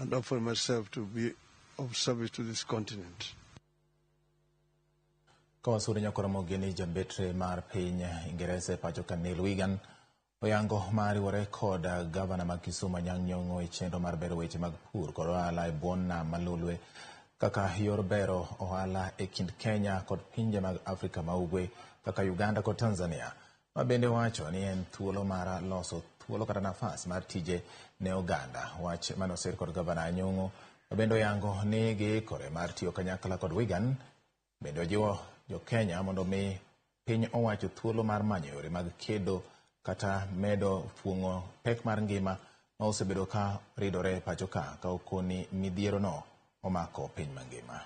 and offer myself to be of service to this continent. Kawasudo nyako Ramogi ni Jambetre mar piny Ingeresa Pachoka Neil Wigan oyango mar riwore kod Gavana ma Kisumu Nyong'o e chenro mar bero weche mag pur kod ohala e bwo nam malulwe kaka yor bero ohala e kind Kenya kod pinje mag Afrika ma ugwe kaka Uganda kod Tanzania. Ma bende wacho ni en thuolo mar loso thuolo kata nafas mar tije ne oganda. Wach manosir kod Gavana Nyong'o bende oyango ni giikore mar tiyo kanyakla kod Wigan. Bende ojiwo jo Kenya mondo mi piny owacho thuolo mar manyo yore mag kedo kata medo fuong'o pek mar ngima ma osebedo ka ridore pachoka ka okoni midhiero no omako piny mangima.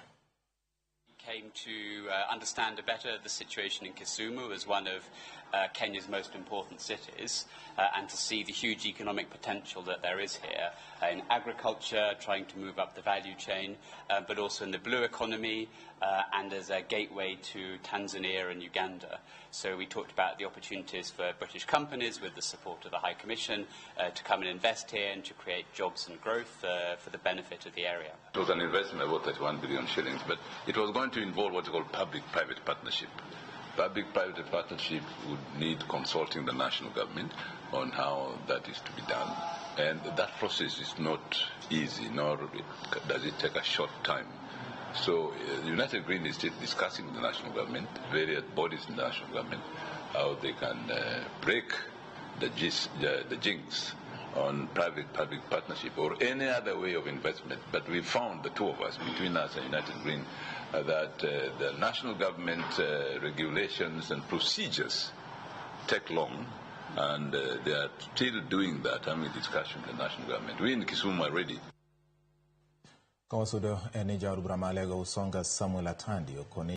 Came to understand better the situation in Kisumu as one of Kenya's most important cities and to see the huge economic potential that there is here in agriculture, trying to move up the value chain, but also in the blue economy and as a gateway to Tanzania and Uganda. So we talked about the opportunities for British companies with the support of the High Commission to come and invest here and to create jobs and growth for the benefit of the area. It was an investment of about 31 billion shillings, but it was going to involve what is called public-private partnership. Public-private partnership would need consulting the national government on how that is to be done. And that process is not easy, nor does it take a short time. So the United Green is still discussing with the national government, various bodies in the national government, how they can break the jinx on private-public partnership or any other way of investment. But we found, the two of us, between us and United Green, that the national government regulations and procedures take long, and they are still doing that, having discussion with the national government. We in Kisumu are ready. Kawasudo eni Jauru Bramalego Usonga Samuel Atandi okoni